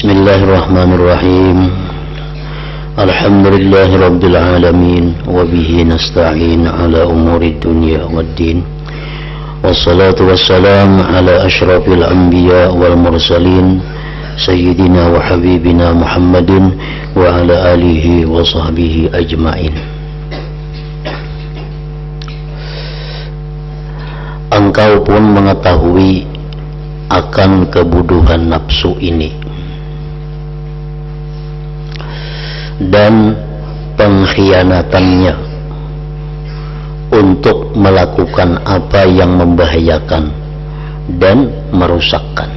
Bismillahirrahmanirrahim. Alhamdulillahi rabbil alamin wa bihi nasta'in ala umuri dunya waddin. Wassalatu wassalamu ala asyrafil anbiya wal mursalin sayyidina wa habibina Muhammadin wa ala alihi wa sahbihi ajmain. Engkau pun mengetahui akan kebuduhan nafsu ini dan pengkhianatannya untuk melakukan apa yang membahayakan dan merusakkan.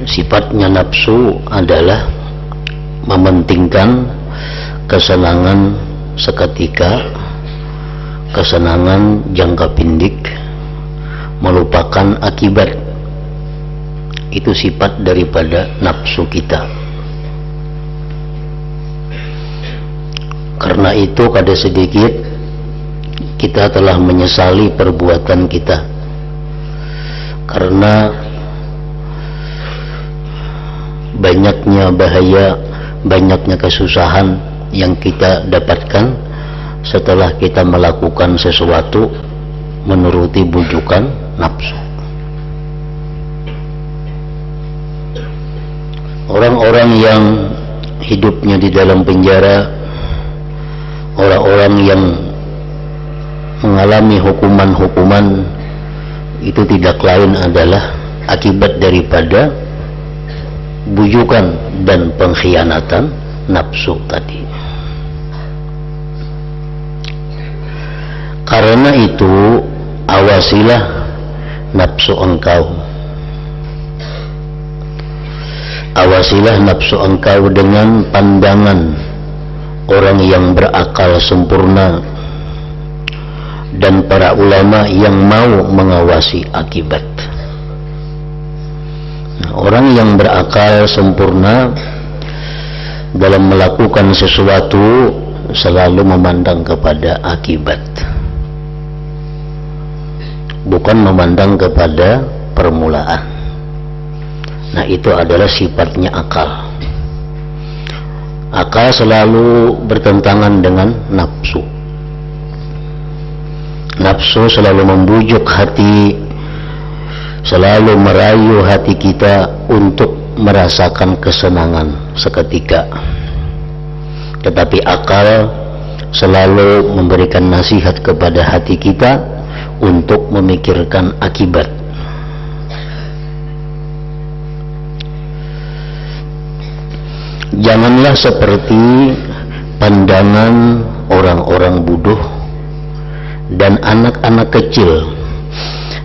Sifatnya nafsu adalah mementingkan kesenangan seketika, kesenangan jangka pendek, melupakan akibat. Itu sifat daripada nafsu kita. Karena itu kada sedikit kita telah menyesali perbuatan kita, karena banyaknya bahaya, banyaknya kesusahan yang kita dapatkan setelah kita melakukan sesuatu menuruti bujukan nafsu. Orang-orang yang hidupnya di dalam penjara, orang-orang yang mengalami hukuman-hukuman, itu tidak lain adalah akibat daripada bujukan dan pengkhianatan nafsu tadi. Karena itu, awasilah nafsu engkau. Awasilah nafsu engkau dengan pandangan orang yang berakal sempurna dan para ulama yang mau mengawasi akibat. Orang yang berakal sempurna dalam melakukan sesuatu selalu memandang kepada akibat, bukan memandang kepada permulaan. Nah, itu adalah sifatnya akal. Akal selalu bertentangan dengan nafsu. Nafsu selalu membujuk hati, selalu merayu hati kita untuk merasakan kesenangan seketika. Tetapi akal selalu memberikan nasihat kepada hati kita untuk memikirkan akibat. Janganlah seperti pandangan orang-orang bodoh dan anak-anak kecil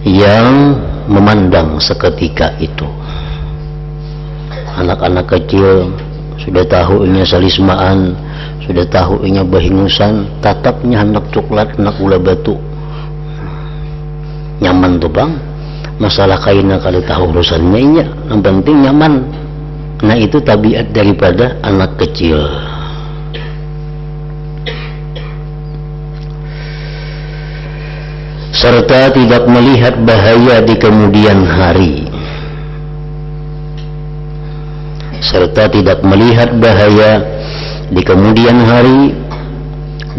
yang memandang seketika itu. Anak-anak kecil sudah tahu inya salismaan, sudah tahu inya bahingusan, tatapnya hendak coklat, hendak gula batu. Nyaman tuh bang, masalah kainnya kali tahu urusannya inya, yang penting nyaman. Nah, itu tabiat daripada anak kecil. Serta tidak melihat bahaya di kemudian hari. Serta tidak melihat bahaya di kemudian hari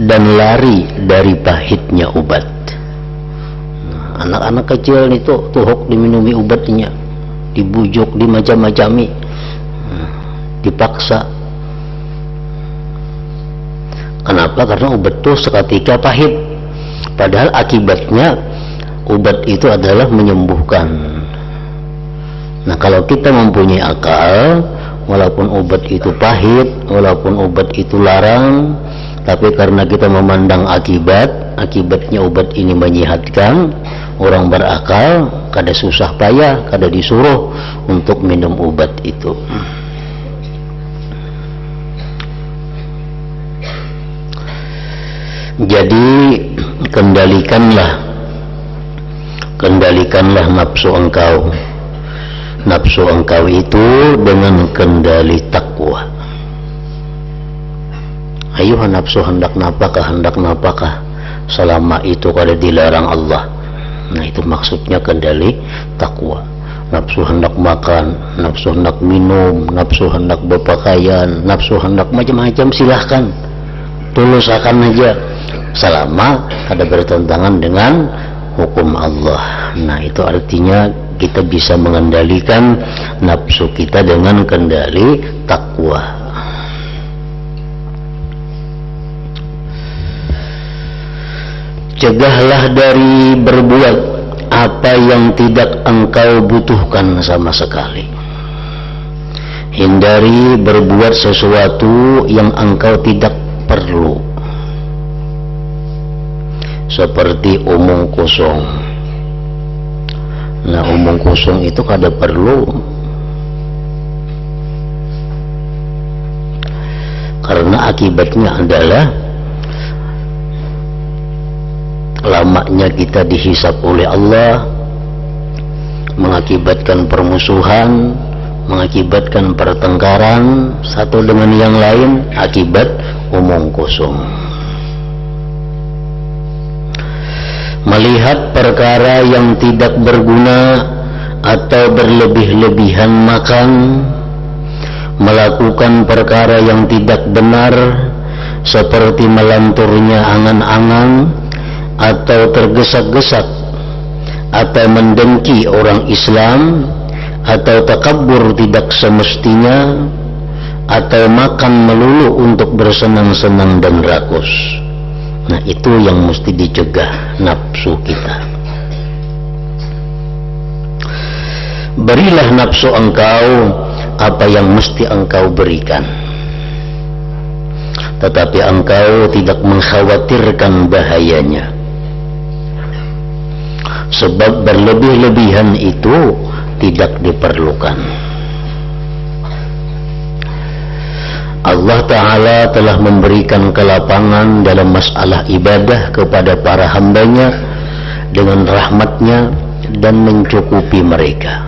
dan lari dari pahitnya obat. Anak-anak kecil itu tuhuk diminumi obatnya, dibujuk, dimacam-macami, dipaksa. Kenapa? Karena obat itu seketika pahit, padahal akibatnya obat itu adalah menyembuhkan. Nah, kalau kita mempunyai akal, walaupun obat itu pahit, walaupun obat itu larang, tapi karena kita memandang akibatnya obat ini menyehatkan, orang berakal kada susah payah, kada disuruh untuk minum obat itu. Jadi kendalikanlah nafsu engkau. Nafsu engkau itu dengan kendali takwa. Ayo nafsu hendak napakah selama itu kada dilarang Allah. Nah, itu maksudnya kendali takwa. Nafsu hendak makan, nafsu hendak minum, nafsu hendak berpakaian, nafsu hendak macam-macam, silahkan tulusakan aja selama ada bertentangan dengan hukum Allah. Nah, itu artinya kita bisa mengendalikan nafsu kita dengan kendali takwa. Cegahlah dari berbuat apa yang tidak engkau butuhkan sama sekali. Hindari berbuat sesuatu yang engkau tidak perlu, seperti omong kosong. Nah, omong kosong itu kada perlu, karena akibatnya adalah lamanya kita dihisab oleh Allah, mengakibatkan permusuhan, mengakibatkan pertengkaran satu dengan yang lain akibat omong kosong. Melihat perkara yang tidak berguna atau berlebih-lebihan makan, melakukan perkara yang tidak benar seperti melanturnya angan-angan atau tergesa-gesa, atau mendengki orang Islam, atau takabur tidak semestinya, atau makan melulu untuk bersenang-senang dan rakus. Nah, itu yang mesti dicegah nafsu kita. Berilah nafsu engkau apa yang mesti engkau berikan, tetapi engkau tidak mengkhawatirkan bahayanya. Sebab berlebih-lebihan itu tidak diperlukan. Allah Ta'ala telah memberikan kelapangan dalam masalah ibadah kepada para hambanya dengan rahmatnya dan mencukupi mereka.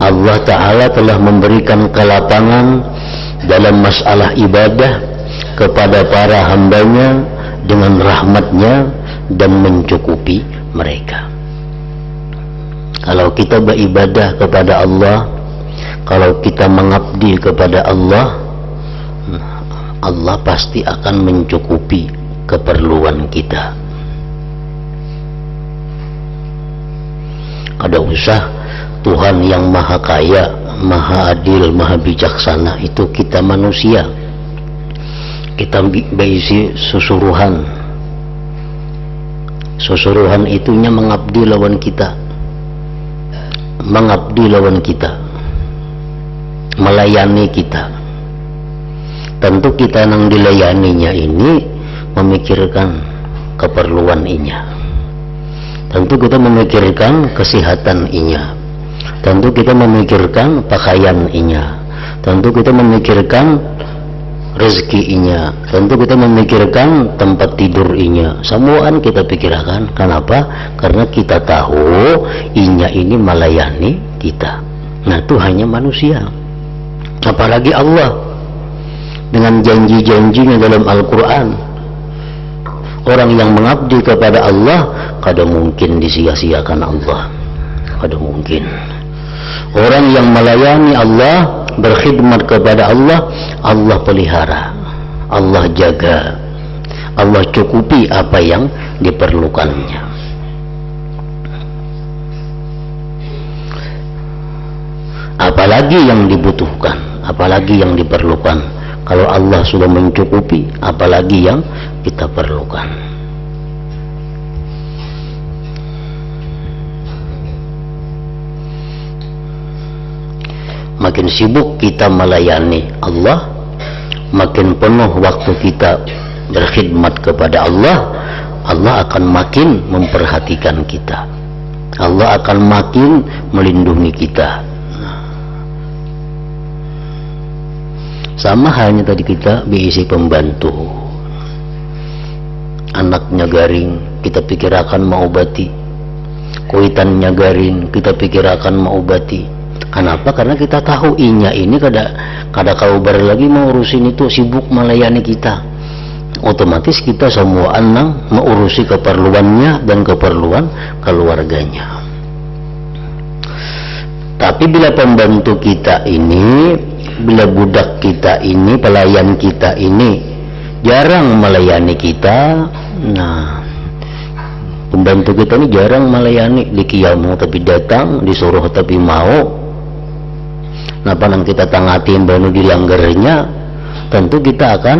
Allah Ta'ala telah memberikan kelapangan dalam masalah ibadah kepada para hambanya dengan rahmatnya dan mencukupi mereka. Kalau kita beribadah kepada Allah, kalau kita mengabdi kepada Allah, Allah pasti akan mencukupi keperluan kita. Ada usah Tuhan yang maha kaya, maha adil, maha bijaksana, itu kita manusia. Kita berisi susuruhan. Susuruhan itunya mengabdi lawan kita, mengabdi lawan kita, melayani kita. Tentu kita yang dilayaninya ini memikirkan keperluan inya. Tentu kita memikirkan kesehatan inya. Tentu kita memikirkan pakaian inya. Tentu kita memikirkan rezekinya, tentu kita memikirkan tempat tidur inya. Semuaan kita pikirkan. Kenapa? Karena kita tahu inya ini melayani kita. Nah, itu hanya manusia, apalagi Allah dengan janji-janjinya dalam Al-Quran. Orang yang mengabdi kepada Allah kada mungkin disia-siakan Allah, kada mungkin. Orang yang melayani Allah, berkhidmat kepada Allah, Allah pelihara, Allah jaga, Allah cukupi apa yang diperlukannya. Apalagi yang dibutuhkan, apalagi yang diperlukan. Kalau Allah sudah mencukupi, apalagi yang kita perlukan. Makin sibuk kita melayani Allah, makin penuh waktu kita berkhidmat kepada Allah, Allah akan makin memperhatikan kita, Allah akan makin melindungi kita. Sama halnya tadi kita berisi pembantu, anaknya garing, kita pikir akan mengobati, kuitannya garing, kita pikir akan mengobati. Kenapa? Karena kita tahu inya ini kada kau lagi mau urusin itu, sibuk melayani kita. otomatis kita semua anak mengurusi keperluannya dan keperluan keluarganya. Tapi bila pembantu kita ini, bila budak kita ini, pelayan kita ini jarang melayani kita, nah pembantu kita ini jarang melayani, dikiamu tapi datang, disuruh tapi mau, nah panang kita tangatin banu dilanggarnya, tentu kita akan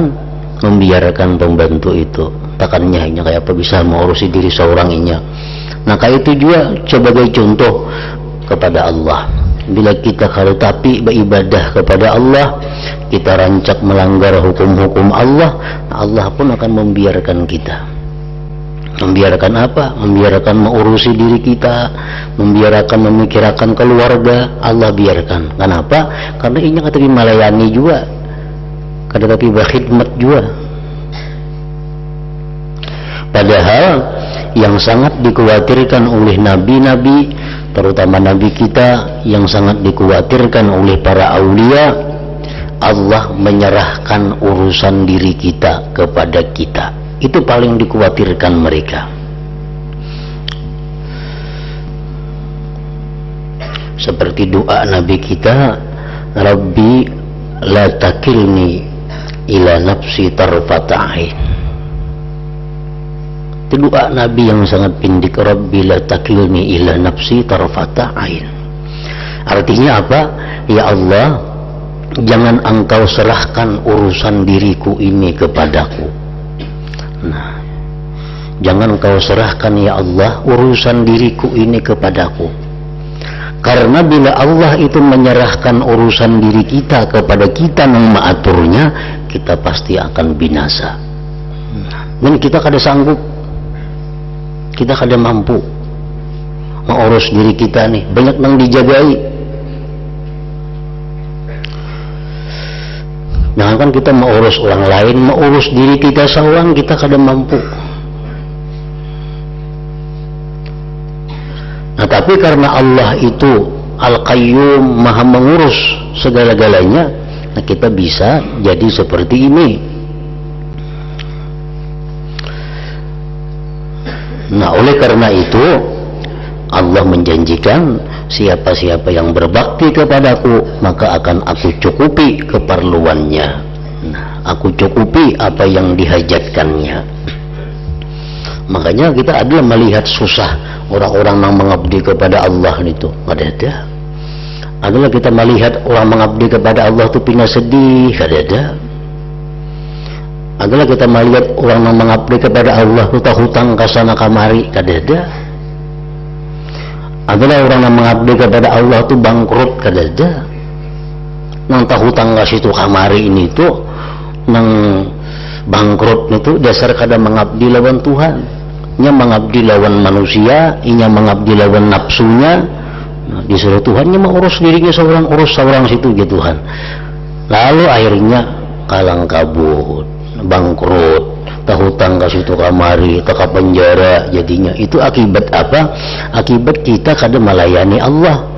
membiarkan pembantu itu. Takannya hanya kayak apa bisa mengurusi diri seorang inya. Nah kayak itu juga sebagai contoh kepada Allah. Bila kita kalau tapi beribadah kepada Allah, kita rancak melanggar hukum-hukum Allah, Allah pun akan membiarkan kita. Membiarkan apa? Membiarkan mengurusi diri kita, membiarkan memikirkan keluarga, Allah biarkan. Kenapa? Karena ini kata melayani juga, kata tapi berkhidmat juga. Padahal yang sangat dikhawatirkan oleh nabi-nabi, terutama nabi kita, yang sangat dikhawatirkan oleh para aulia, Allah menyerahkan urusan diri kita kepada kita. Itu paling dikhawatirkan mereka. Seperti doa nabi kita, Rabbi la takilni ila nafsi tarfata ain. Itu doa nabi yang sangat pindik, Rabbi la takilni ila nafsi tarfata ain. Artinya apa? Ya Allah, jangan engkau serahkan urusan diriku ini kepadaku. Nah, jangan engkau serahkan ya Allah urusan diriku ini kepadaku. Karena bila Allah itu menyerahkan urusan diri kita kepada kita yang mengaturnya, kita pasti akan binasa. Dan kita kada sanggup, kita kada mampu mengurus diri kita nih, banyak yang dijagai. Jangankan kita mengurus orang lain, mengurus diri kita seorang kita kada mampu. Nah tapi karena Allah itu Al-Qayyum, maha mengurus segala-galanya, nah kita bisa jadi seperti ini. Nah oleh karena itu Allah menjanjikan, siapa-siapa yang berbakti kepadaku maka akan aku cukupi keperluannya. Nah, aku cukupi apa yang dihajatkannya. Makanya kita adalah melihat susah orang-orang yang mengabdi kepada Allah itu, ada. Adalah kita melihat orang mengabdi kepada Allah itu pindah sedih, ada. Adalah kita melihat orang yang mengabdi kepada Allah itu hutang kasana kamari, ada. Adalah orang yang mengabdi kepada Allah itu bangkrut, ada. Nang hutang kasih itu kamari ini itu nang bangkrut itu dasar kada mengabdi lawan Tuhan, nya mengabdi lawan manusia, inya mengabdi lawan nafsunya. Nah, disuruh Tuhannya mengurus dirinya seorang, urus seorang situ gitu Tuhan. Lalu akhirnya kalang kabut, bangkrut, hutang ke situ kamari, ke penjara jadinya. Itu akibat apa? Akibat kita kada melayani Allah.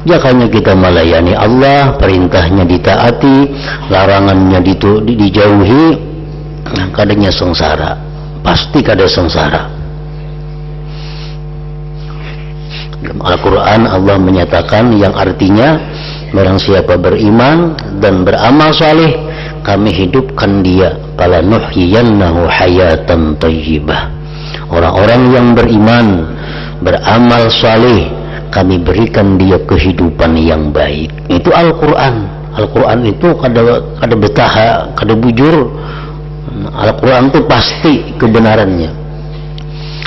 Jakanya kita melayani Allah, perintahnya ditaati, larangannya dijauhi, kadanya sengsara, pasti kada sengsara. Dalam Al-Quran Allah menyatakan yang artinya barang siapa beriman dan beramal saleh, kami hidupkan dia, fala nuhyiyannahu hayatan thayyibah. Orang-orang yang beriman beramal saleh, kami berikan dia kehidupan yang baik. Itu Al-Quran. Al-Quran itu kada betah, kada bujur. Al-Quran itu pasti kebenarannya.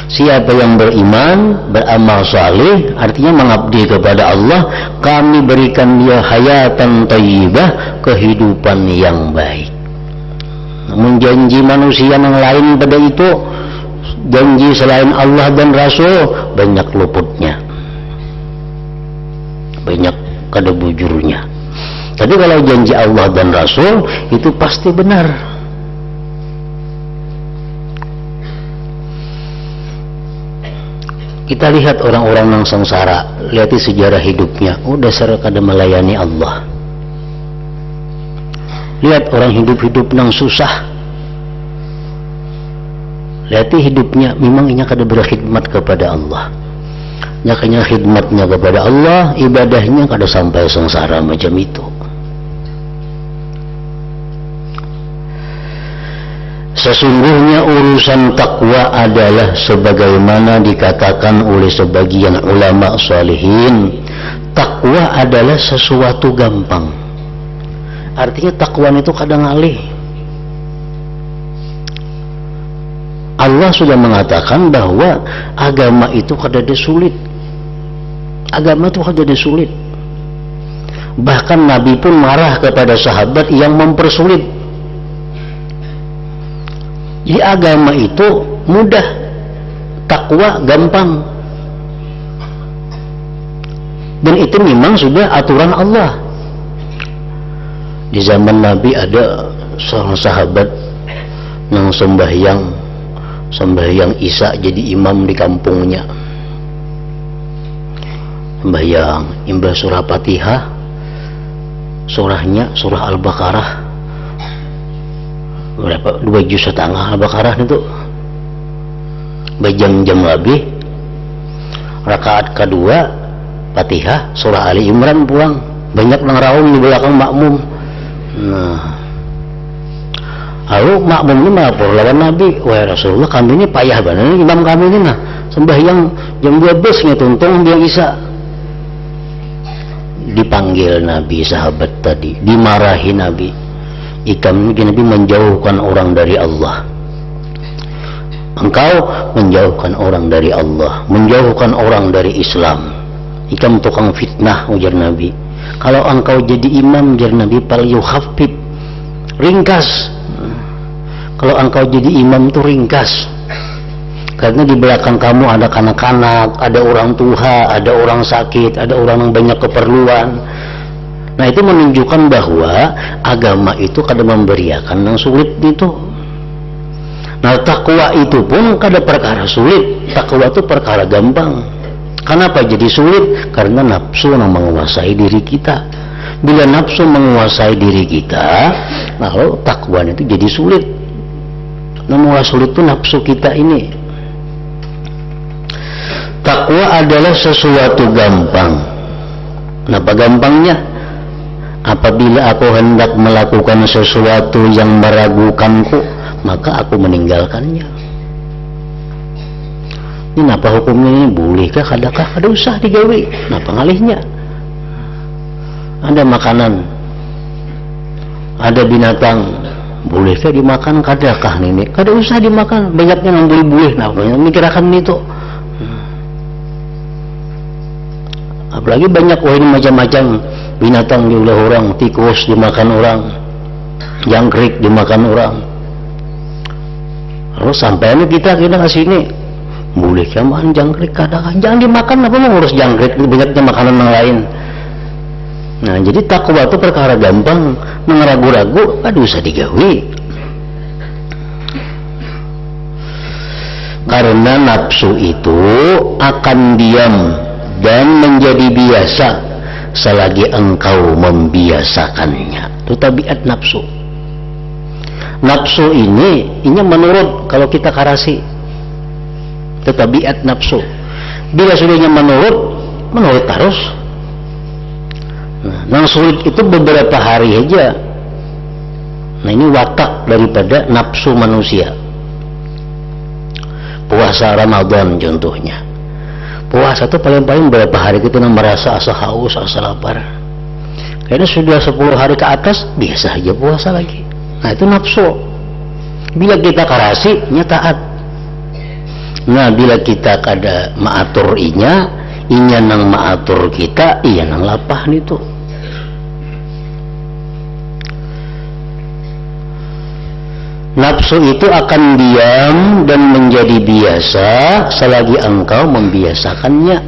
Siapa yang beriman, beramal saleh, artinya mengabdi kepada Allah, kami berikan dia hayatan thayyibah, kehidupan yang baik. Namun janji manusia yang lain pada itu, janji selain Allah dan Rasul, banyak luputnya, banyak kada bujurnya. Tapi kalau janji Allah dan Rasul itu pasti benar. Kita lihat orang-orang yang sengsara, lihat sejarah hidupnya, dasar kada melayani Allah. Lihat orang hidup-hidup yang susah, Lihat hidupnya memang inya kada berkhidmat kepada Allah. Nyakanya khidmatnya kepada Allah, ibadahnya kada sampai sengsara macam itu. Sesungguhnya urusan takwa adalah sebagaimana dikatakan oleh sebagian ulama salihin, takwa adalah sesuatu gampang. Artinya takwa itu kadang ngalih. Allah sudah mengatakan bahwa agama itu kada ada sulit. Agama itu kada ada sulit. Bahkan Nabi pun marah kepada sahabat yang mempersulit. Jadi agama itu mudah, takwa gampang. Dan itu memang sudah aturan Allah. Di zaman Nabi ada seorang sahabat yang sembahyang Isya jadi imam di kampungnya. Sembahyang imbas surah Fatihah, surahnya surah Al-Baqarah berapa, 2 juz setengah Al-Baqarah itu bajam-jam lebih. Rakaat kedua Fatihah surah Ali Imran pulang, banyak nang raung di belakang makmum. Nah, lalu makmum ini melapor lawan Nabi, wahai Rasulullah, kami ini payah banget imam kami ini, nah sembahyang jam 12 nih tuntung dia Isya. Dipanggil Nabi sahabat tadi, dimarahi Nabi. Ikam ini Nabi menjauhkan orang dari Allah. Engkau menjauhkan orang dari Allah, menjauhkan orang dari Islam. Ikam tukang fitnah, ujar Nabi. Kalau engkau jadi imam, ujar Nabi, pal yukhafif, ringkas. Kalau engkau jadi imam itu ringkas, karena di belakang kamu ada kanak-kanak, ada orang tua, ada orang sakit, ada orang yang banyak keperluan. Nah itu menunjukkan bahwa agama itu kada memberiakan yang sulit itu. Nah takwa itu pun kada perkara sulit, takwa itu perkara gampang. Kenapa jadi sulit? Karena nafsu yang menguasai diri kita. Bila nafsu menguasai diri kita, lalu takwa itu jadi sulit. Namun sulit itu nafsu kita ini. Takwa adalah sesuatu gampang. Kenapa gampangnya? Apabila aku hendak melakukan sesuatu yang meragukanku, maka aku meninggalkannya. Ini apa hukumnya ini? Bolehkah? Kadakah? Kada usah digawe. Napa ngalihnya? Ada makanan, ada binatang, bolehkah dimakan? Kadakah ini? Kada usah dimakan. Banyaknya yang boleh-boleh. Nah, mikirakan itu. Apalagi banyak ini macam-macam binatang diulah orang, tikus dimakan orang, jangkrik dimakan orang. Lalu sampai kita ke sini, boleh makan jangkrik? Kadang jangan dimakan, apa mau ngurus jangkrik, banyaknya makanan yang lain. Nah jadi takwa itu perkara gampang, ragu-ragu aduh usah digawe. Karena nafsu itu akan diam dan menjadi biasa selagi engkau membiasakannya. Itu tabiat nafsu. Nafsu ini menurut kalau kita karasi. Itu tabiat nafsu. Bila sudahnya menurut terus. Nah, yang sulit itu beberapa hari aja. Nah ini watak daripada nafsu manusia. Puasa Ramadan contohnya. Puasa itu paling-paling beberapa hari kita merasa asa haus, asa lapar. Karena sudah 10 hari ke atas biasa aja puasa lagi. Nah itu nafsu. Bila kita karasi, taat. Nah bila kita kada maatur inya nang maatur kita, iya nang lapah itu. Nafsu itu akan diam dan menjadi biasa selagi engkau membiasakannya.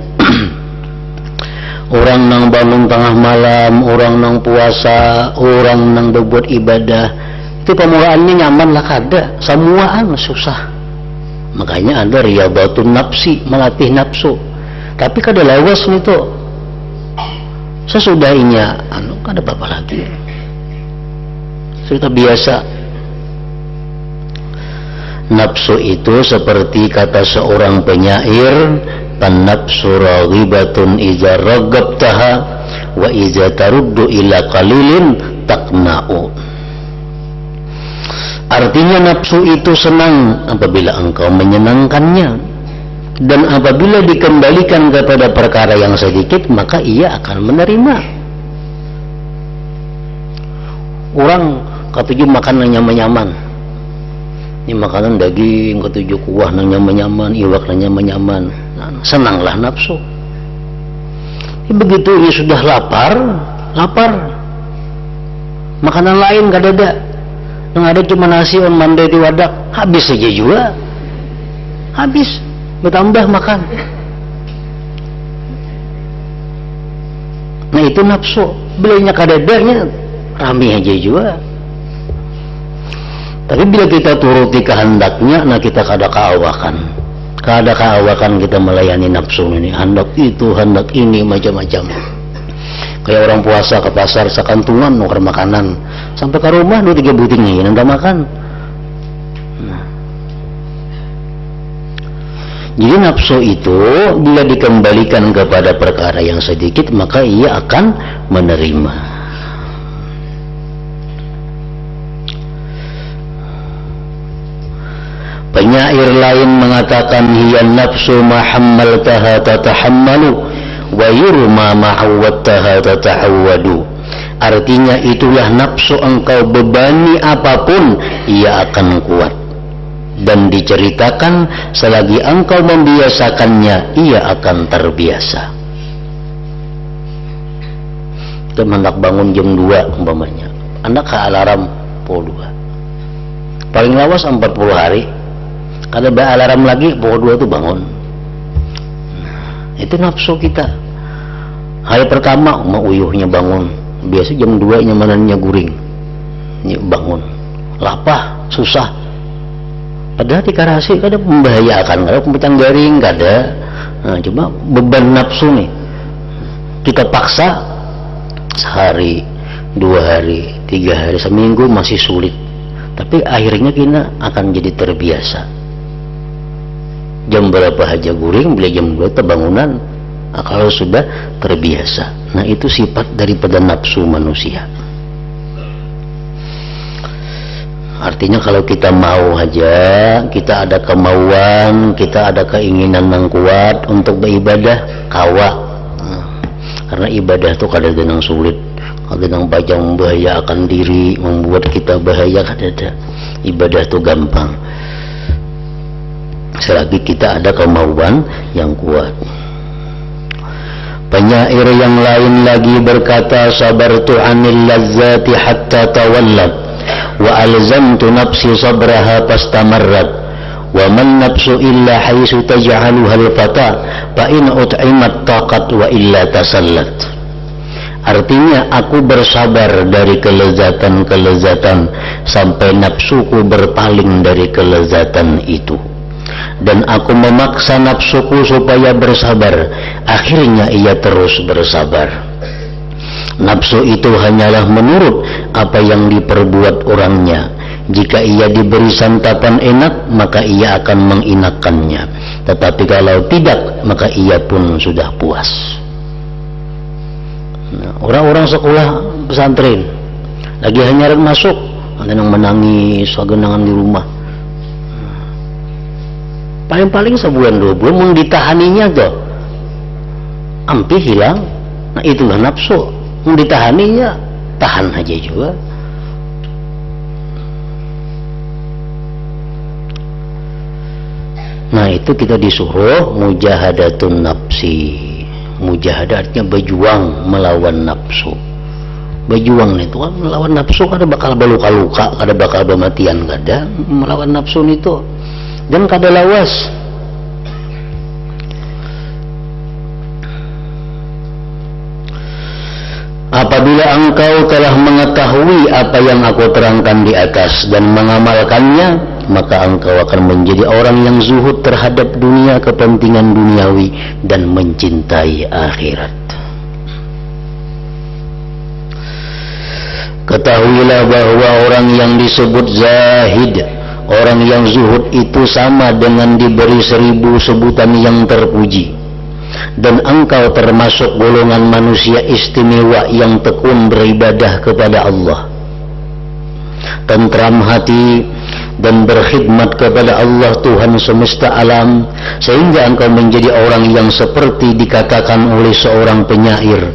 Orang nang bangun tengah malam, orang nang puasa, orang nang berbuat ibadah, itu pemulaannya nyaman lah kada, semuaan susah. Makanya ada riyadatun nafsi, melatih nafsu. Tapi kada lawas itu. Sesudahnya kada apa-apa lagi. Sudah biasa. Nafsu itu seperti kata seorang penyair, "Pan-nafsu raghibatun idza raggabtaha wa idza taruddu ila qalilin taqna'u." Artinya nafsu itu senang apabila engkau menyenangkannya, dan apabila dikembalikan kepada perkara yang sedikit maka ia akan menerima. Orang katuju makan yang nyaman-nyaman, ini makanan daging katuju kuah yang nyaman-nyaman, iwak yang nyaman-nyaman, nah, senanglah nafsu. Begitu ia sudah lapar, makanan lain gak ada. Yang ada cuma nasi on mandai di wadak, habis saja juga, habis, bertambah makan. Nah itu nafsu, belinya kadadanya rame aja juga. Tapi bila kita turuti kehendaknya, nah kita kada keawakan kita melayani nafsu ini, hendak itu, hendak ini, macam-macam. Kayak orang puasa ke pasar sakantungan nuker makanan, sampai ke rumah 2-3 buting nih nanda makan. Nah. Jadi nafsu itu bila dikembalikan kepada perkara yang sedikit maka ia akan menerima. Penyair lain mengatakan, hiya nafsu ma hammaltaha tatahammalu wa yurma ma awwattaha tata'awwadu. Artinya itulah nafsu, engkau bebani apapun ia akan kuat, dan diceritakan selagi engkau membiasakannya ia akan terbiasa. Kita hendak bangun jam 2 umpamanya, hendak ke alarm pukul 2, paling lawas 40 hari. Kalau ada alarm lagi pukul 2 itu bangun. Itu nafsu kita. Hari pertama mau uyuhnya bangun, biasa jam 2 nyamanannya guring, bangun lapah susah, padahal dikarasi kada membahayakan, kada pembacaan garing kada. Nah, cuma beban nafsu nih kita paksa sehari, 2 hari, 3 hari, seminggu masih sulit, tapi akhirnya kita akan jadi terbiasa. Jam berapa aja guring, bila jam 2 terbangunan. Nah, kalau sudah terbiasa, nah itu sifat daripada nafsu manusia. Artinya kalau kita mau aja, kita ada kemauan, kita ada keinginan yang kuat untuk beribadah, kawa. Nah, karena ibadah itu kadang-kadang sulit, kadang-kadang banyak membahayakan diri, membuat kita bahaya, kadang-kadang ibadah itu gampang selagi kita ada kemauan yang kuat. Penyair yang lain lagi berkata, sabartu anil lazzati hatta tawallat wa alzamtu nafsi sabraha fastamarrat wa man nafsu illa haisu taj'aluha al-fata fa in ut'imat taqat wa illa tasallat. Artinya aku bersabar dari kelezatan-kelezatan sampai nafsuku berpaling dari kelezatan itu, dan aku memaksa nafsuku supaya bersabar, akhirnya ia terus bersabar. Nafsu itu hanyalah menurut apa yang diperbuat orangnya. Jika ia diberi santapan enak, maka ia akan menginakkannya, tetapi kalau tidak, maka ia pun sudah puas. Nah, orang-orang sekolah pesantren lagi hanyaran masuk, ada yang menangis, genangan di rumah. Paling-paling sebulan 2 bulan mau ditahaninya tuh ampi hilang. Nah itulah nafsu, mau ditahaninya tahan aja juga. Nah itu kita disuruh mujahadatun nafsi. Mujahadah artinya berjuang melawan nafsu. Berjuang itu melawan nafsu, kada bakal berluka-luka, kada bakal bermatian, kada melawan nafsu itu. Dan kada lawas. Apabila engkau telah mengetahui apa yang aku terangkan di atas dan mengamalkannya, maka engkau akan menjadi orang yang zuhud terhadap dunia, kepentingan duniawi, dan mencintai akhirat. Ketahuilah bahwa orang yang disebut zahid, orang yang zuhud itu sama dengan diberi 1000 sebutan yang terpuji. Dan engkau termasuk golongan manusia istimewa yang tekun beribadah kepada Allah, tentram hati dan berkhidmat kepada Allah Tuhan semesta alam, sehingga engkau menjadi orang yang seperti dikatakan oleh seorang penyair,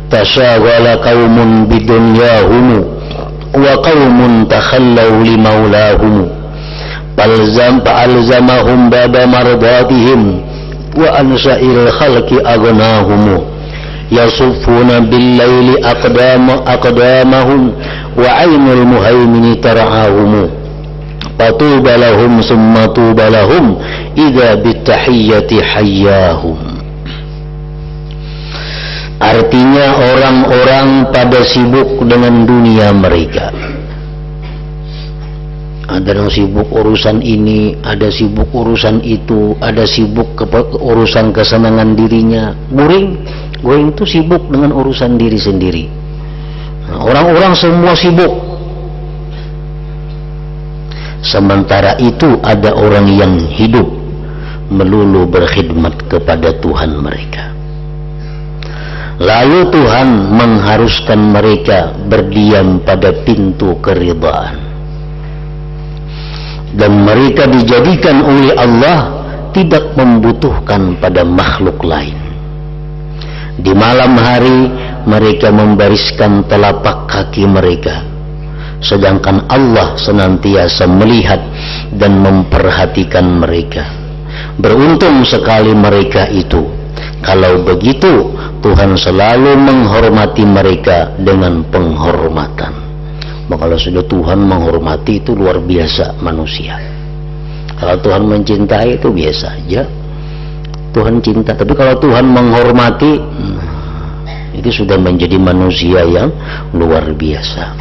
tasawala qaumun bidunyahum wa qaumun takhallaw limaulahum fa'alzamahum baba mardatihim wa ansa'il khalqi aghnahum yasuffuna bil-laili aqdamahum wa 'ainul muhaimini tar'ahum fatuba lahum summa tuba lahum idza bitahiyyati hayyahum. Artinya orang-orang pada sibuk dengan dunia mereka. Ada yang sibuk urusan ini, ada sibuk urusan itu, ada sibuk urusan kesenangan dirinya. Guring itu sibuk dengan urusan diri sendiri. Orang-orang semua sibuk. Sementara itu ada orang yang hidup melulu berkhidmat kepada Tuhan mereka. Lalu Tuhan mengharuskan mereka berdiam pada pintu keridhaan. Dan mereka dijadikan oleh Allah tidak membutuhkan pada makhluk lain. Di malam hari mereka membariskan telapak kaki mereka, sedangkan Allah senantiasa melihat dan memperhatikan mereka. Beruntung sekali mereka itu. Kalau begitu, Tuhan selalu menghormati mereka dengan penghormatan. Maka kalau sudah Tuhan menghormati, itu luar biasa manusia. Kalau Tuhan mencintai, itu biasa aja. Tuhan cinta, tapi kalau Tuhan menghormati, itu sudah menjadi manusia yang luar biasa.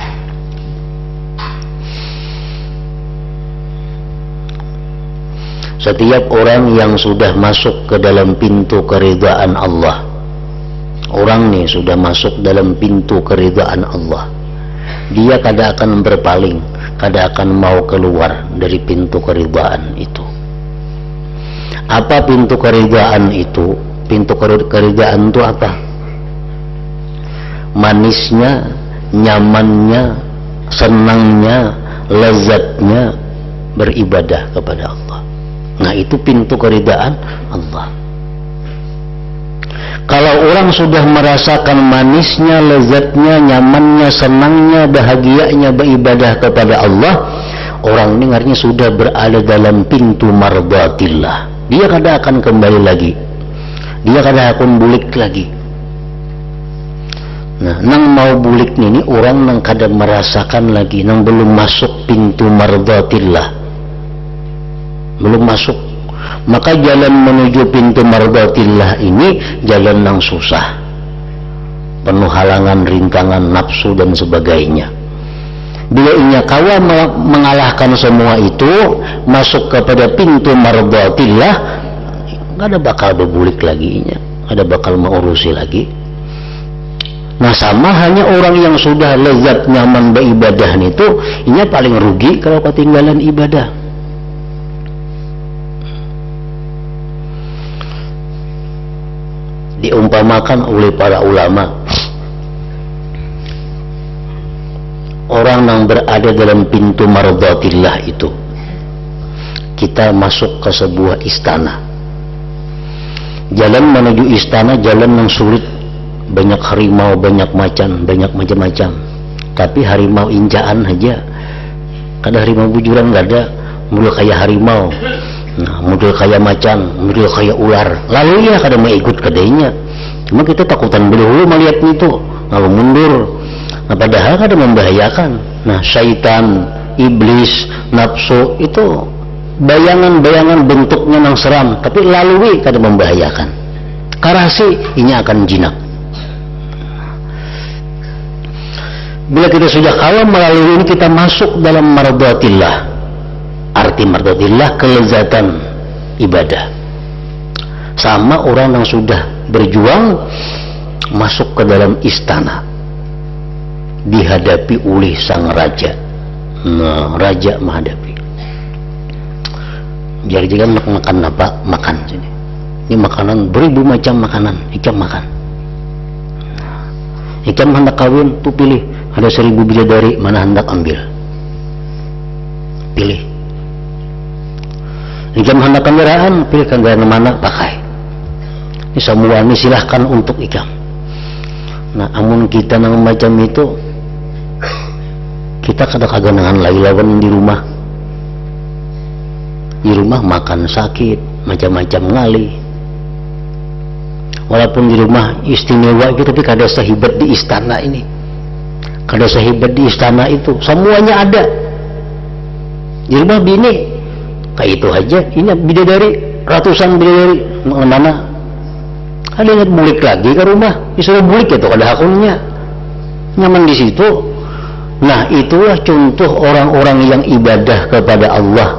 Setiap orang yang sudah masuk ke dalam pintu keridhaan Allah, orang nih sudah masuk dalam pintu keridhaan Allah, dia kada akan berpaling, kada akan mau keluar dari pintu keridhaan itu. Apa pintu keridhaan itu? Pintu keridhaan itu apa? Manisnya, nyamannya, senangnya, lezatnya beribadah kepada Allah. Nah, itu pintu keridhaan Allah. Kalau orang sudah merasakan manisnya, lezatnya, nyamannya, senangnya, bahagianya beribadah kepada Allah, orang ini artinya sudah berada dalam pintu mardatillah. Dia kada akan kembali lagi, dia kada akan bulik lagi. Nah, nang mau bulik ini orang nang kada merasakan lagi, nang belum masuk pintu mardatillah, belum masuk. Maka jalan menuju pintu mardatillah ini jalan yang susah, penuh halangan, rintangan, nafsu dan sebagainya. Bila inya kawa mengalahkan semua itu, masuk kepada pintu mardatillah, gak ada bakal berbulik lagi inya, gak ada bakal mengurusi lagi. Nah, sama hanya orang yang sudah lezat nyaman beribadah itu, inya paling rugi kalau ketinggalan ibadah. Diumpamakan oleh para ulama, orang yang berada dalam pintu mardatillah itu, kita masuk ke sebuah istana. Jalan menuju istana jalan yang sulit, banyak harimau, banyak macam-macam. Tapi harimau injaan aja, kada harimau bujuran gak ada. Mulai kayak harimau, nah, model kayak macan, model kayak ular. Lalu ya kada mau ikut kedainya. Cuma kita takutan beli melihat itu, lalu mundur. Nah, padahal kada membahayakan. Nah, syaitan, iblis, nafsu itu bayangan-bayangan bentuknya nang seram, tapi lalui kada membahayakan. Karasi ini akan jinak. Bila kita sudah kalah melalui ini, kita masuk dalam mardatillah. Arti mardatillah kelezatan ibadah. Sama orang yang sudah berjuang masuk ke dalam istana, dihadapi oleh sang raja. Nah, raja menghadapi. biar juga makan apa makan sini. Ini makanan beribu macam makanan, ikam makan. Ikam hendak kawin tuh pilih, ada 1000 bidadari, mana hendak ambil, pilih. Ikam hendak kendaraan, pilih kendaraan mana pakai. Ini semua ini silahkan untuk ikam. Nah amun kita nang macam itu, kita kadang-kadang dengan lawan di rumah. Di rumah makan sakit, macam-macam ngali. Walaupun di rumah istimewa itu, tapi kada sehebat di istana ini, kada sehebat di istana itu, semuanya ada. Di rumah bini kayak itu aja, ini bidadari, ratusan bidadari, mana ada yang bulik lagi ke rumah, disuruh bulik itu kada hakunnya, nyaman di situ. Nah itulah contoh orang-orang yang ibadah kepada Allah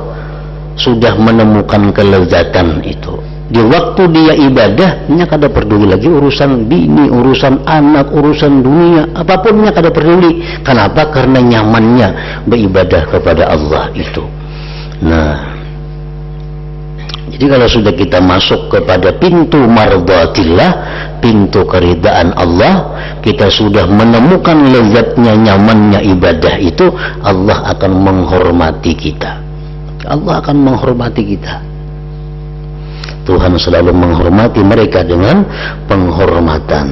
sudah menemukan kelezatan itu. Di waktu dia ibadahnya kada peduli lagi urusan bini, urusan anak, urusan dunia, apapunnya kada peduli. Kenapa? Karena nyamannya beribadah kepada Allah itu. Nah, jadi kalau sudah kita masuk kepada pintu mardhatillah, pintu keridaan Allah, kita sudah menemukan lezatnya, nyamannya ibadah itu, Allah akan menghormati kita. Allah akan menghormati kita. Tuhan selalu menghormati mereka dengan penghormatan.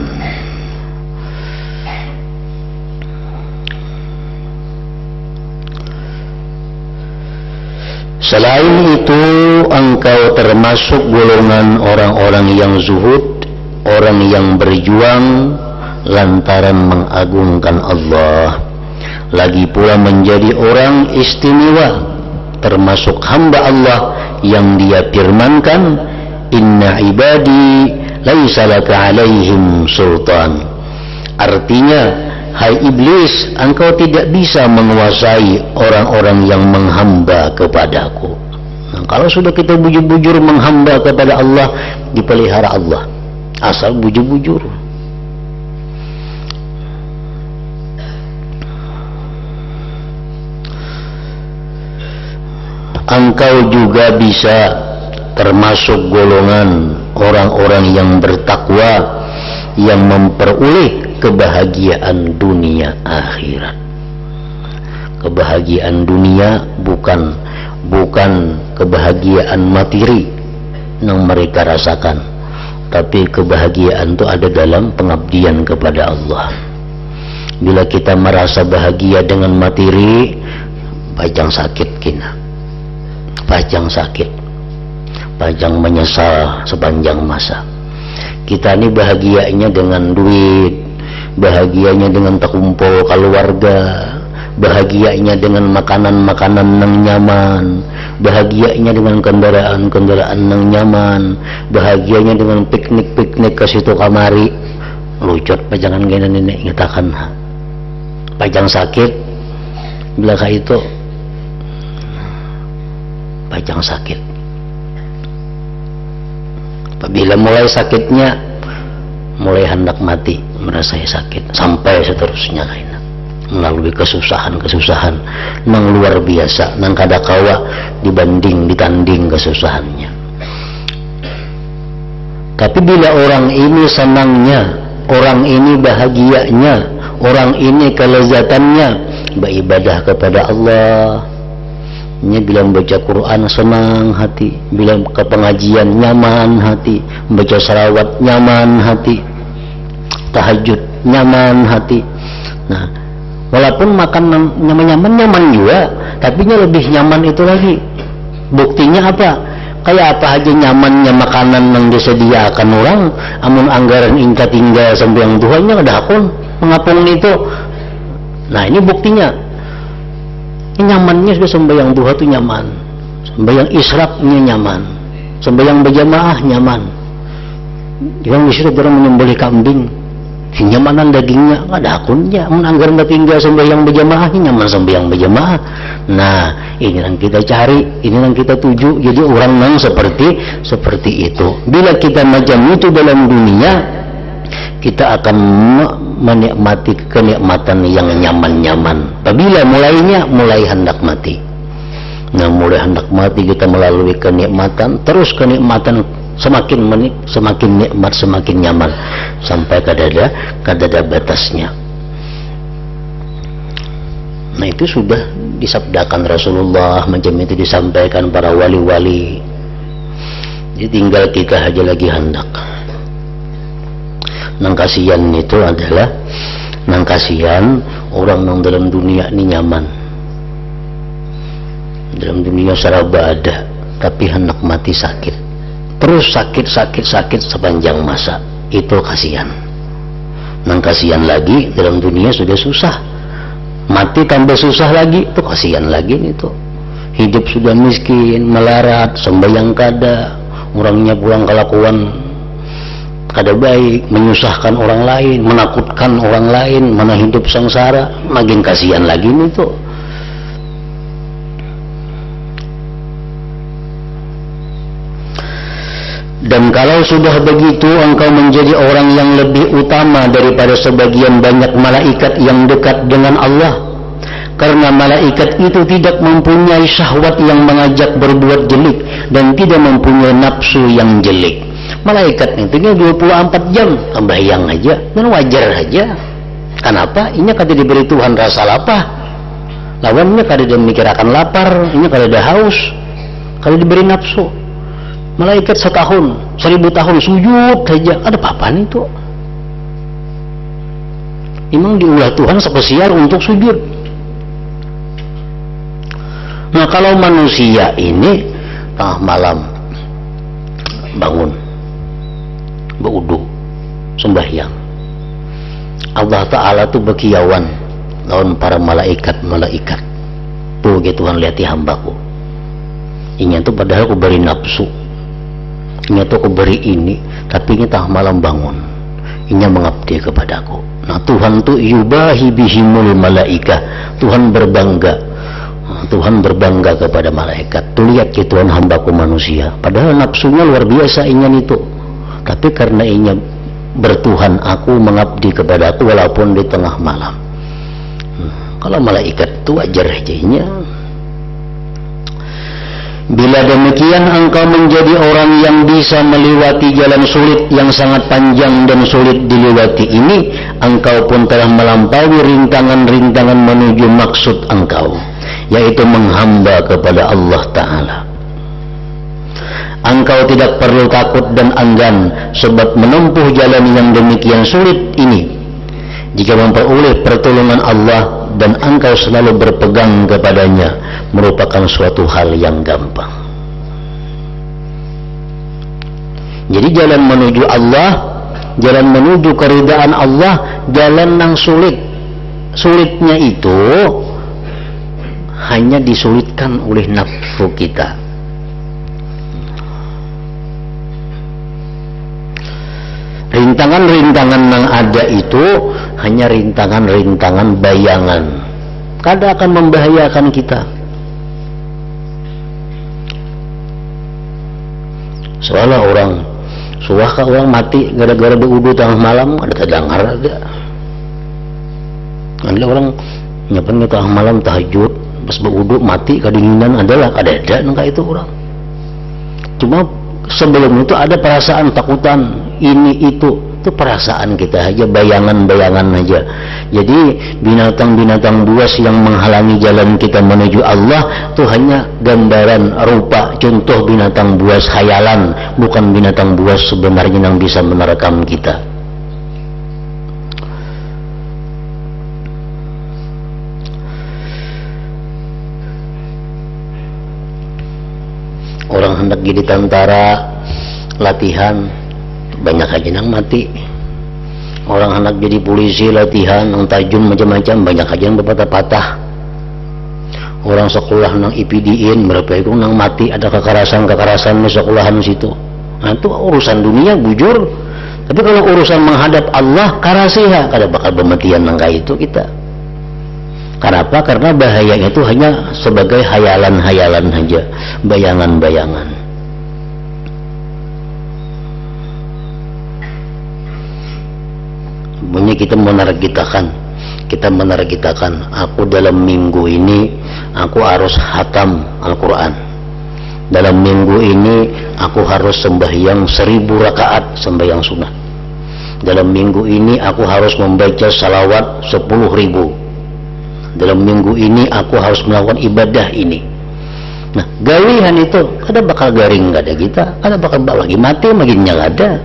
Selain itu, engkau termasuk golongan orang-orang yang zuhud, orang yang berjuang lantaran mengagungkan Allah, lagi pula menjadi orang istimewa, termasuk hamba Allah yang dia firmankan, inna ibadi laisa laka alaihim sultan. Artinya, hai iblis, engkau tidak bisa menguasai orang-orang yang menghamba kepadaku. Nah, kalau sudah kita bujur-bujur menghamba kepada Allah, dipelihara Allah, asal bujur-bujur. Engkau juga bisa termasuk golongan orang-orang yang bertakwa, yang memperoleh kebahagiaan dunia akhirat. Kebahagiaan dunia bukan kebahagiaan materi yang mereka rasakan, tapi kebahagiaan itu ada dalam pengabdian kepada Allah. Bila kita merasa bahagia dengan materi, pajang sakit kina, pajang sakit, pajang menyesal sepanjang masa. Kita ini bahagianya dengan duit, bahagianya dengan terkumpul keluarga, bahagianya dengan makanan-makanan yang nyaman, bahagianya dengan kendaraan-kendaraan yang nyaman, bahagianya dengan piknik-piknik ke situ kamari. Lucot pajangan gini nenek ngitakan, pajang sakit bila kayak itu, pajang sakit. Apabila mulai sakitnya, mulai hendak mati, merasa sakit, sampai seterusnya kayaknya, melalui kesusahan-kesusahan nang luar biasa, nang kada kawa ditanding kesusahannya. Tapi bila orang ini senangnya, orang ini bahagianya, orang ini kelezatannya beribadah kepada Allah, bila membaca Quran senang hati, bila ke pengajian nyaman hati, membaca salawat nyaman hati, tahajud nyaman hati. Nah, walaupun makan nyaman juga, tapi lebih nyaman itu lagi. Buktinya apa? Kayak apa aja nyamannya makanan yang disediakan orang, amun anggaran ingka tinggal sembahyang Tuhannya ada akun mengapung itu. Nah, ini buktinya. Nyamannya sudah sembahyang duha itu nyaman, sembahyang israqnya nyaman, sembahyang berjamaah nyaman. Yang disuruh orang menyembelih kambing, kenyamanan dagingnya nggak ada akunnya. Anggaran tinggal sembahyang berjamaahnya nyaman, sembahyang berjamaah. Nah, ini yang kita cari, ini yang kita tuju. Jadi orang yang seperti itu. Bila kita macam itu dalam dunia, kita akan menikmati kenikmatan yang nyaman-nyaman. Apabila mulai hendak mati, Nah, mulai hendak mati kita melalui kenikmatan, terus kenikmatan semakin nikmat, semakin nyaman, sampai kadada batasnya. Nah, itu sudah disabdakan Rasulullah, macam itu disampaikan para wali-wali. Jadi tinggal kita aja lagi hendak. Nang kasihan itu adalah nang kasihan orang yang dalam dunia ini nyaman, dalam dunia serba ada, tapi hendak mati sakit, terus sakit sepanjang masa. Itu kasihan. Nang kasihan lagi dalam dunia sudah susah, mati tambah susah lagi, itu kasihan lagi. Itu hidup sudah miskin, melarat, sembahyang kada, orangnya pulang kelakuan kada baik, menyusahkan orang lain, menakutkan orang lain, mana hidup sengsara, makin kasihan lagi itu. Dan kalau sudah begitu, engkau menjadi orang yang lebih utama daripada sebagian banyak malaikat yang dekat dengan Allah, karena malaikat itu tidak mempunyai syahwat yang mengajak berbuat jelek dan tidak mempunyai nafsu yang jelek. Malaikat itu 24 jam sembahyang aja, dan wajar aja. Kenapa? Ini kada diberi Tuhan rasa lapar, lawannya kada memikirkan lapar, ini kada ada haus, kada diberi nafsu. Malaikat 1 tahun, 1000 tahun sujud saja, ada apa-apaan itu? Memang diulah Tuhan spesial untuk sujud. Nah, kalau manusia ini tengah malam bangun, berwudu, sembahyang, Allah Ta'ala tuh berkiawan lawan para malaikat. Tuh gitu Tuhan, lihat hambaku, ini tuh padahal aku beri nafsu, ini tuh aku beri ini, tapi ini tengah malam bangun, ini mengabdi kepadaku. Nah, Tuhan tuh yubahi bihimul malaika, Tuhan berbangga kepada malaikat. Tuh lihat ya Tuhan, hambaku manusia, padahal nafsunya luar biasa ingin itu, tapi karena inya bertuhan aku, mengabdi kepada aku walaupun di tengah malam. Kalau malaikat itu wajar aja inya. Bila demikian engkau menjadi orang yang bisa melewati jalan sulit yang sangat panjang dan sulit dilewati ini, engkau pun telah melampaui rintangan-rintangan menuju maksud engkau, yaitu menghamba kepada Allah Ta'ala. Engkau tidak perlu takut dan enggan sebab menempuh jalan yang demikian sulit ini, jika memperoleh pertolongan Allah dan engkau selalu berpegang kepadanya, merupakan suatu hal yang gampang. Jadi jalan menuju Allah, jalan menuju keridaan Allah, jalan yang sulit. Sulitnya itu hanya disulitkan oleh nafsu kita. Rintangan-rintangan yang ada itu hanya rintangan-rintangan bayangan, kadang akan membahayakan kita. Soalnya orang mati gara-gara berwudu tengah malam, ada terdengar ada. Ada orang nyapan tengah malam tahajud, pas berwudu mati kedinginan, adalah ada nengka itu orang. Cuma sebelum itu ada perasaan takutan, ini itu perasaan kita aja, bayangan-bayangan aja. Jadi binatang-binatang buas yang menghalangi jalan kita menuju Allah itu hanya gambaran rupa, contoh binatang buas khayalan, bukan binatang buas sebenarnya yang bisa menerkam kita. Orang hendak jadi tentara, latihan, banyak aja yang mati. Orang hendak jadi polisi, latihan, yang tajun macam-macam, banyak aja yang berpatah-patah. Orang sekolah nang IPDN, berapa itu nang mati, ada kekerasan di sekolahan situ. Nah, itu urusan dunia bujur. Tapi kalau urusan menghadap Allah, karasiha, kada bakal bermatian nang kayak itu kita. Kenapa? Karena bahayanya itu hanya sebagai hayalan-hayalan saja, bayangan-bayangan. Bunyi kita menargetkan, aku dalam minggu ini aku harus hatam Al-Quran. Dalam minggu ini aku harus sembahyang 1000 rakaat sembahyang sunnah. Dalam minggu ini aku harus membaca salawat 10.000. Dalam minggu ini aku harus melakukan ibadah ini. Nah, gawihan itu kada bakal garing kada kita, kada bakal lagi mati maginya kada.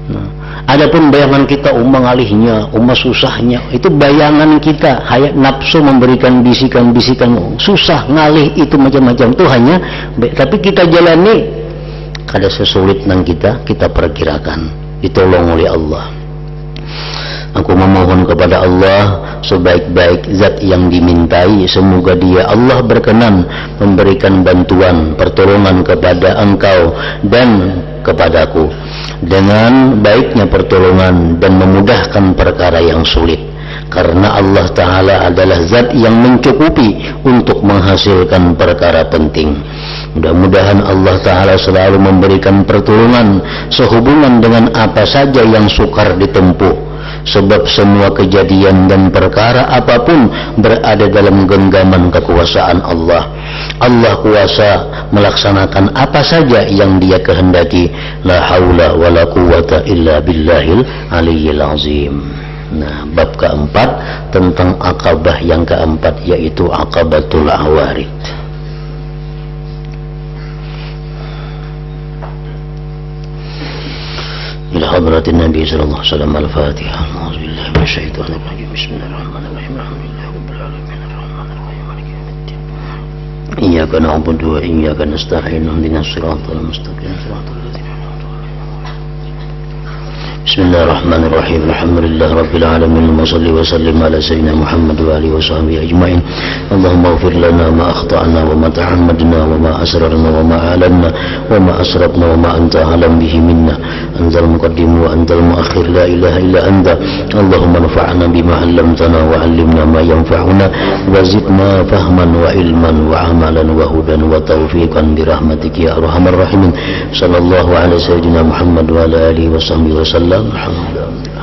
Nah, adapun bayangan kita ngalihnya, susahnya, itu bayangan kita, hayat nafsu memberikan bisikan-bisikan, susah ngalih itu macam-macam itu hanya, tapi kita jalani kada sesulit nang kita perkirakan, ditolong oleh Allah. Aku memohon kepada Allah sebaik-baik zat yang dimintai, semoga Dia Allah berkenan memberikan bantuan pertolongan kepada engkau dan kepadaku dengan baiknya pertolongan dan memudahkan perkara yang sulit, karena Allah Ta'ala adalah zat yang mencukupi untuk menghasilkan perkara penting. Mudah-mudahan Allah Ta'ala selalu memberikan pertolongan sehubungan dengan apa saja yang sukar ditempuh, sebab semua kejadian dan perkara apapun berada dalam genggaman kekuasaan Allah. Allah kuasa melaksanakan apa saja yang Dia kehendaki. La haula wala quwata illa billahil aliyyil azim. Nah, bab keempat tentang akabah yang keempat, yaitu akabatul awarid. إلى حضرة النبي صلى الله عليه وسلم. الفاتحة. أعوذ بالله من الشيطان الرجيم. بسم الله الرحمن الرحيم. الحمد لله رب العالمين الرحمن الرحيم مالك يوم الدين. إياك نعبد وإياك نستعين اهدنا الصراط المستقيم صراط الذين أنعمت عليهم. بسم الله الرحمن الرحيم. الحمد لله رب العالمين. وصلي وسلم على سيدنا محمد وآله وصحبه أجمعين. اللهم اغفر لنا ما أخطأنا وما تعمدنا وما أسررنا وما أعلنا وما أسرفنا وما أنت أعلم به منا. أنت المقدم وأنت المؤخر لا إله إلا أنت. اللهم انفعنا بما علمتنا وعلمنا ما ينفعنا وزدنا فهما وعلما وعملا وهدى وتوفيقا برحمتك يا أرحم الراحمين. صلى الله على سيدنا محمد وعلى آله وصحبه وسلم. الحمد لله.